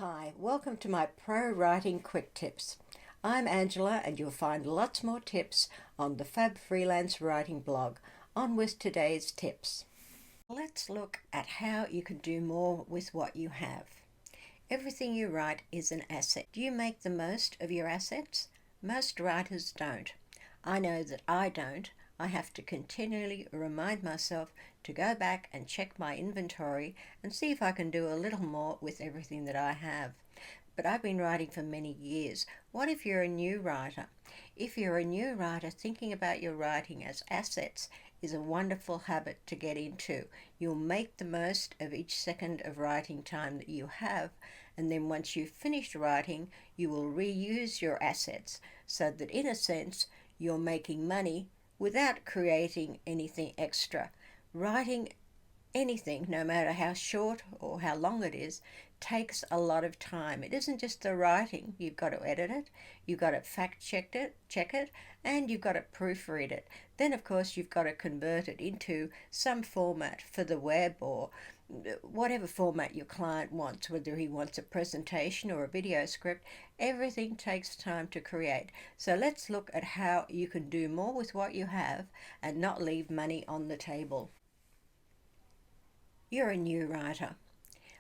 Hi, welcome to my Pro Writing Quick Tips. I'm Angela and you'll find lots more tips on the Fab Freelance Writing blog. On with today's tips. Let's look at how you can do more with what you have. Everything you write is an asset. Do you make the most of your assets? Most writers don't. I know that I don't. I have to continually remind myself to go back and check my inventory and see if I can do a little more with everything that I have. But I've been writing for many years. What if you're a new writer? If you're a new writer, thinking about your writing as assets is a wonderful habit to get into. You'll make the most of each second of writing time that you have, and then once you've finished writing, you will reuse your assets so that in a sense you're making money without creating anything extra. Writing anything, no matter how short or how long it is, takes a lot of time. It isn't just the writing. You've got to edit it, you've got to check it, and you've got to proofread it. Then, of course, you've got to convert it into some format for the web or whatever format your client wants, whether he wants a presentation or a video script. Everything takes time to create. So let's look at how you can do more with what you have and not leave money on the table. You're a new writer.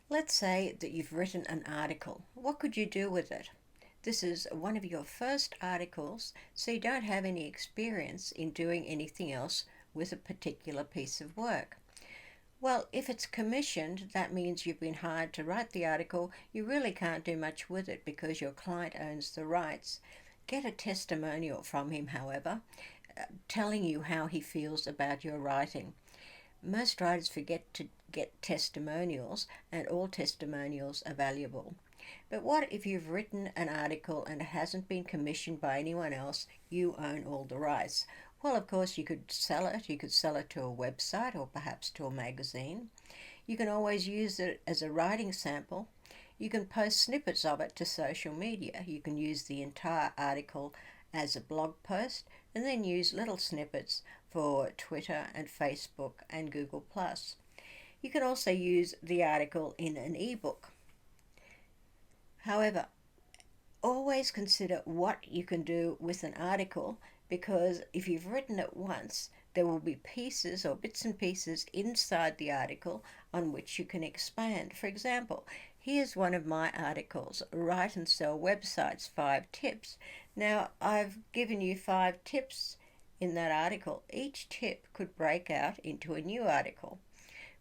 Let's say that you've written an article. What could you do with it? This is one of your first articles, so you don't have any experience in doing anything else with a particular piece of work. Well, if it's commissioned, that means you've been hired to write the article. You really can't do much with it because your client owns the rights. Get a testimonial from him, however, telling you how he feels about your writing. Most writers forget to get testimonials, and all testimonials are valuable. But what if you've written an article and it hasn't been commissioned by anyone else? You own all the rights. Well, of course, you could sell it. You could sell it to a website or perhaps to a magazine. You can always use it as a writing sample. You can post snippets of it to social media. You can use the entire article as a blog post and then use little snippets for Twitter and Facebook and Google+. You can also use the article in an ebook. However, always consider what you can do with an article, because if you've written it once, there will be pieces or bits and pieces inside the article on which you can expand. For example, here's one of my articles, Write and Sell Websites 5 Tips. Now, I've given you 5 tips in that article. Each tip could break out into a new article.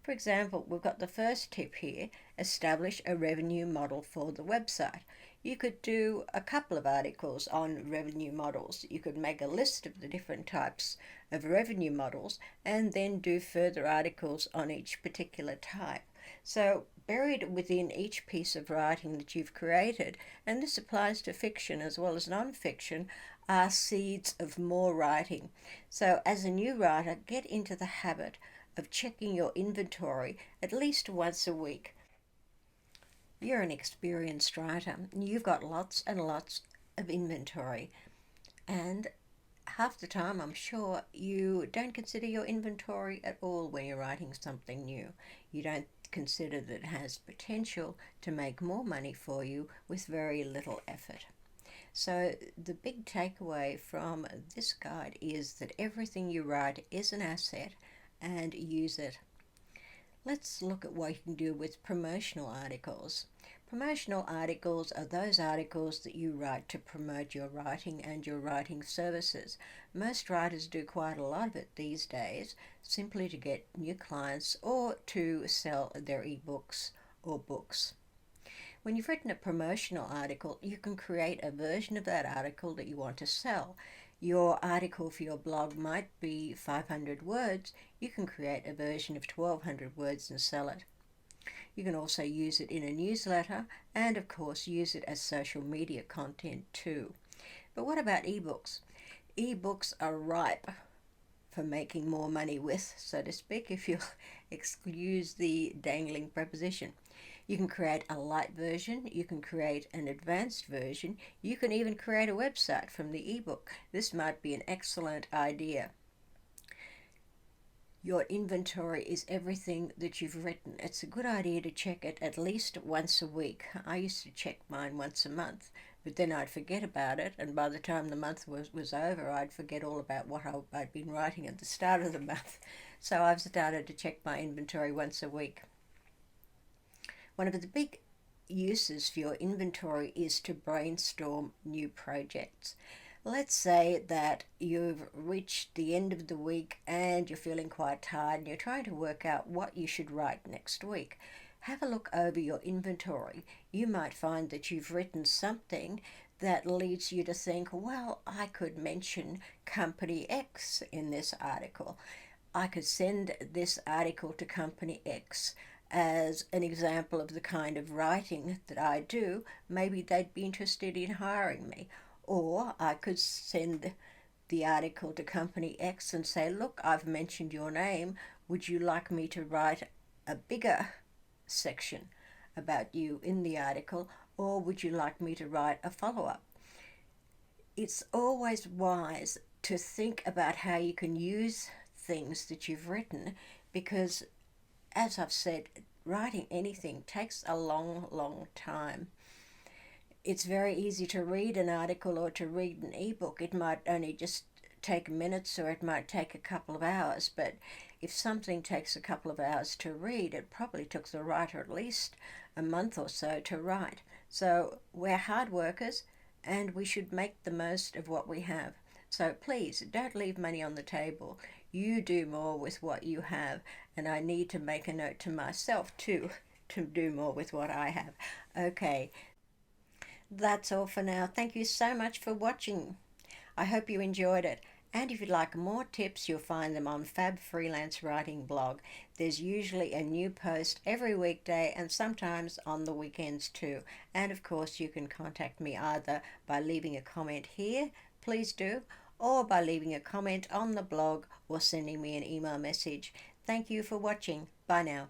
For example, we've got the first tip here, establish a revenue model for the website. You could do a couple of articles on revenue models. You could make a list of the different types of revenue models and then do further articles on each particular type. So buried within each piece of writing that you've created, and this applies to fiction as well as nonfiction, are seeds of more writing. So as a new writer, get into the habit of checking your inventory at least once a week. You're an experienced writer. You've got lots and lots of inventory, and half the time I'm sure you don't consider your inventory at all when you're writing something new. You don't consider that it has potential to make more money for you with very little effort. So the big takeaway from this guide is that everything you write is an asset and use it. Let's look at what you can do with promotional articles. Promotional articles are those articles that you write to promote your writing and your writing services. Most writers do quite a lot of it these days, simply to get new clients or to sell their ebooks or books. When you've written a promotional article, you can create a version of that article that you want to sell. Your article for your blog might be 500 words. You can create a version of 1200 words and sell it. You can also use it in a newsletter and, of course, use it as social media content too. But what about ebooks? Ebooks are ripe for making more money with, so to speak, if you'll excuse the dangling preposition. You can create a light version, you can create an advanced version, you can even create a website from the ebook. This might be an excellent idea. Your inventory is everything that you've written. It's a good idea to check it at least once a week. I used to check mine once a month, but then I'd forget about it, and by the time the month was over, I'd forget all about what I'd been writing at the start of the month. So I've started to check my inventory once a week. One of the big uses for your inventory is to brainstorm new projects. Let's say that you've reached the end of the week and you're feeling quite tired and you're trying to work out what you should write next week. Have a look over your inventory. You might find that you've written something that leads you to think, well, I could mention company X in this article. I could send this article to Company X as an example of the kind of writing that I do. Maybe they'd be interested in hiring me. Or I could send the article to Company X and say, look, I've mentioned your name. Would you like me to write a bigger section about you in the article? Or would you like me to write a follow up? It's always wise to think about how you can use things that you've written, because as I've said, writing anything takes a long, long time. It's very easy to read an article or to read an ebook. It might only just take minutes or it might take a couple of hours, but if something takes a couple of hours to read, it probably took the writer at least a month or so to write. So we're hard workers and we should make the most of what we have. So please don't leave money on the table. You do more with what you have, and I need to make a note to myself too to do more with what I have. Okay, that's all for now. Thank you so much for watching. I hope you enjoyed it. And if you'd like more tips, you'll find them on Fab Freelance Writing blog. There's usually a new post every weekday and sometimes on the weekends too. And of course, you can contact me either by leaving a comment here, please do, or by leaving a comment on the blog or sending me an email message. Thank you for watching. Bye now.